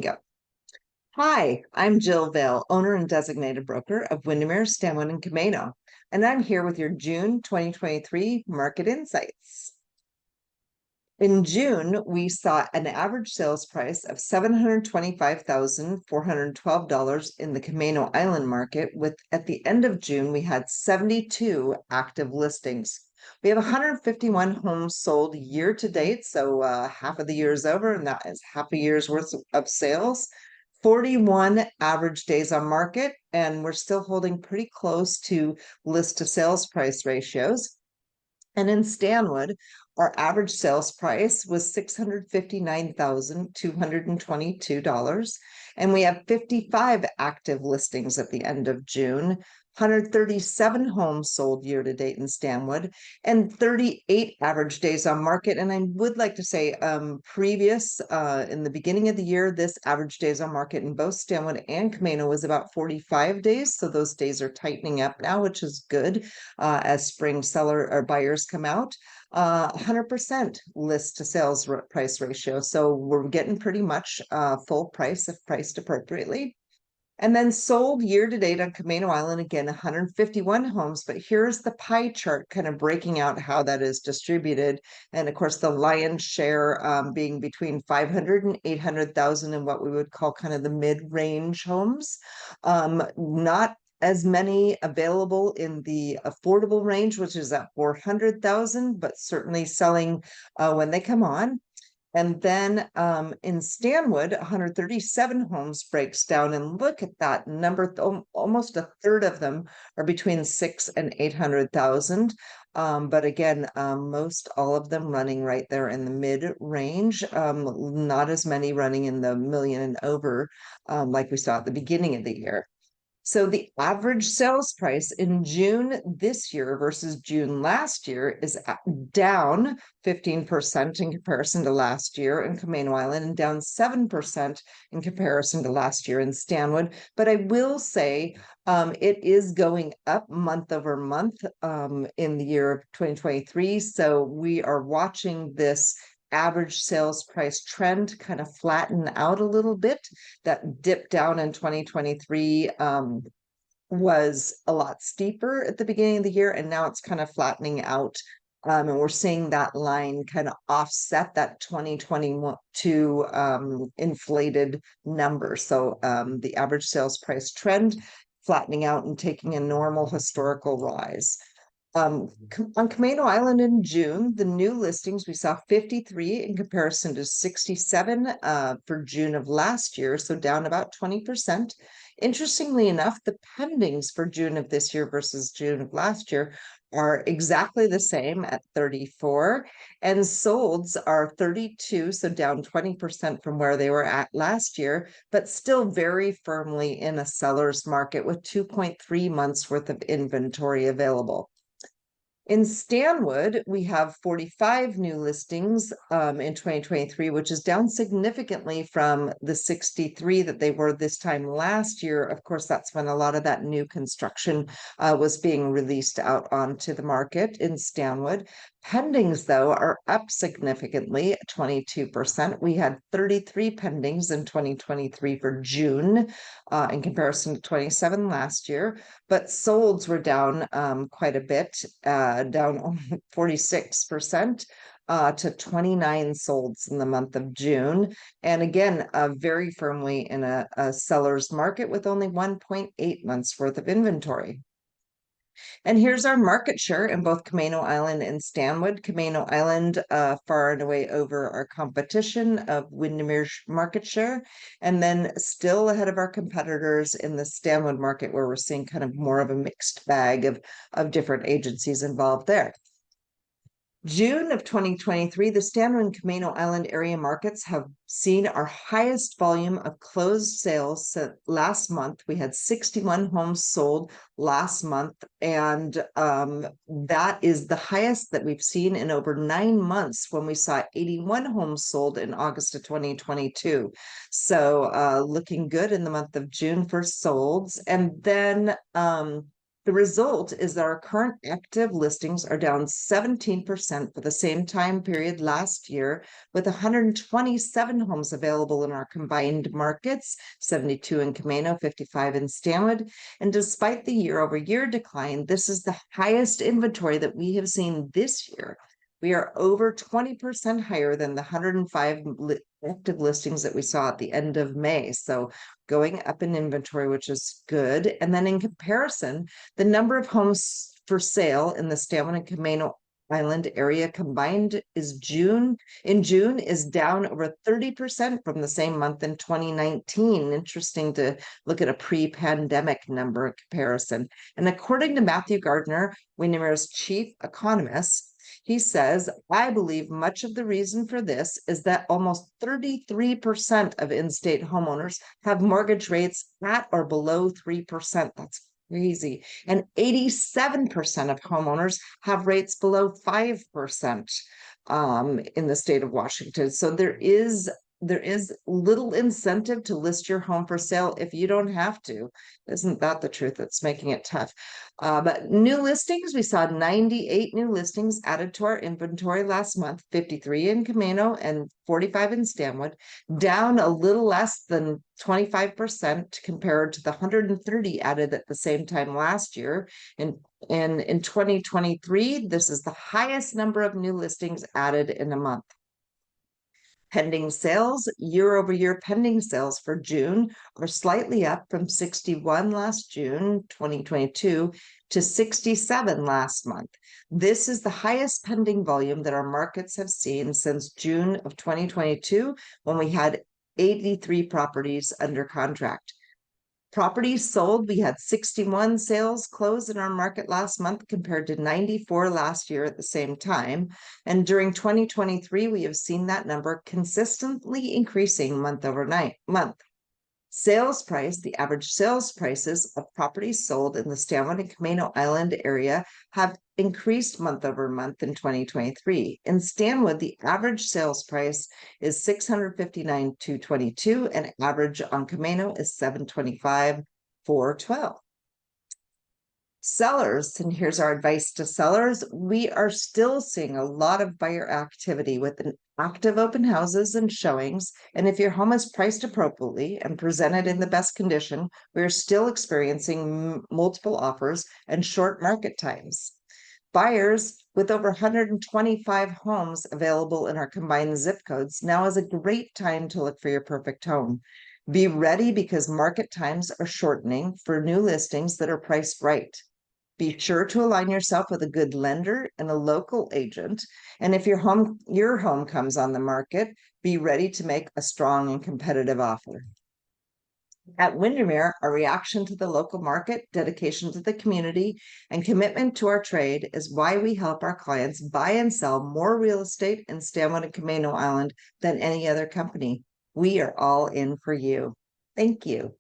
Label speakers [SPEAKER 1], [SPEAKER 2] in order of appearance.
[SPEAKER 1] Go. Hi, I'm Jill Vale, owner and designated broker of Windermere, Stanwood and Camano, and I'm here with your June 2023 market insights. In June, we saw an average sales price of $725,412 in the Camano Island market. At the end of June, we had 72 active listings. We have 151 homes sold year to date, so half of the year is over, and that is half a year's worth of sales. 41 average days on market, and we're still holding pretty close to list to sales price ratios. And in Stanwood, our average sales price was $659,222. And we have 55 active listings at the end of June, 137 homes sold year to date in Stanwood, and 38 average days on market. And I would like to say, in the beginning of the year, this average days on market in both Stanwood and Camano was about 45 days. So those days are tightening up now, which is good as spring seller or buyers come out. 100% list to sales price ratio. So we're getting pretty much full price if priced appropriately. And then sold year to date on Camano Island, again, 151 homes. But here's the pie chart kind of breaking out how that is distributed. And of course, the lion's share being between 500 and 800,000 in what we would call kind of the mid-range homes. Not as many available in the affordable range, which is at 400,000, but certainly selling when they come on. And then in Stanwood, 137 homes breaks down, and look at that number. Almost a third of them are between 6 and 800,000. But again, most all of them running right there in the mid range. Not as many running in the million and over, like we saw at the beginning of the year. So the average sales price in June this year versus June last year is down 15% in comparison to last year in Camano Island, and down 7% in comparison to last year in Stanwood. But I will say it is going up month over month in the year of 2023. So we are watching this average sales price trend kind of flatten out a little bit. That dip down in 2023 was a lot steeper at the beginning of the year, and now it's kind of flattening out. And we're seeing that line kind of offset that 2022 inflated number. So the average sales price trend flattening out and taking a normal historical rise. On Camano Island in June, the new listings, we saw 53 in comparison to 67 for June of last year, so down about 20%. Interestingly enough, the pendings for June of this year versus June of last year are exactly the same at 34, and solds are 32, so down 20% from where they were at last year, but still very firmly in a seller's market with 2.3 months worth of inventory available. In Stanwood, we have 45 new listings in 2023, which is down significantly from the 63 that they were this time last year. Of course, that's when a lot of that new construction was being released out onto the market in Stanwood. Pendings, though, are up significantly at 22%. We had 33 pendings in 2023 for June in comparison to 27 last year, but solds were down quite a bit, down 46% to 29 solds in the month of June. And again, very firmly in a seller's market with only 1.8 months worth of inventory. And here's our market share in both Camano Island and Stanwood. Camano Island far and away over our competition of Windermere market share, and then still ahead of our competitors in the Stanwood market, where we're seeing kind of more of a mixed bag of different agencies involved there. June of 2023, the Stanwood and Camano Island area markets have seen our highest volume of closed sales since last month. We had 61 homes sold last month, and that is the highest that we've seen in over 9 months, when we saw 81 homes sold in August of 2022. So looking good in the month of June for solds. And then The result is that our current active listings are down 17% for the same time period last year, with 127 homes available in our combined markets, 72 in Camano, 55 in Stanwood. And despite the year-over-year decline, this is the highest inventory that we have seen this year. We are over 20% higher than the 105 active listings that we saw at the end of May. So going up in inventory, which is good. And then in comparison, the number of homes for sale in the Stanwood and Camano Island area combined is June is down over 30% from the same month in 2019. Interesting to look at a pre-pandemic number in comparison. And according to Matthew Gardner, Windermere's chief economist, he says, I believe much of the reason for this is that almost 33% of in-state homeowners have mortgage rates at or below 3%. That's crazy. And 87% of homeowners have rates below 5% in the state of Washington. So there is little incentive to list your home for sale if you don't have to. Isn't that the truth that's making it tough? But new listings, we saw 98 new listings added to our inventory last month, 53 in Camano and 45 in Stanwood, down a little less than 25% compared to the 130 added at the same time last year. And in 2023, this is the highest number of new listings added in a month. Pending sales, year-over-year pending sales for June are slightly up from 61 last June 2022 to 67 last month. This is the highest pending volume that our markets have seen since June of 2022, when we had 83 properties under contract. Properties sold, we had 61 sales close in our market last month compared to 94 last year at the same time. And during 2023, we have seen that number consistently increasing month over month. Sales price, the average sales prices of properties sold in the Stanwood and Camano Island area have increased month over month in 2023. In Stanwood, the average sales price is $659,222, and average on Camano is $725,412. Sellers, and here's our advice to sellers, we are still seeing a lot of buyer activity with an active open houses and showings. And if your home is priced appropriately and presented in the best condition, we're still experiencing multiple offers and short market times. Buyers, with over 125 homes available in our combined zip codes, now is a great time to look for your perfect home. Be ready because market times are shortening for new listings that are priced right. Be sure to align yourself with a good lender and a local agent. And if your home comes on the market, be ready to make a strong and competitive offer. At Windermere, our reaction to the local market, dedication to the community, and commitment to our trade is why we help our clients buy and sell more real estate in Stanwood and Camano Island than any other company. We are all in for you. Thank you.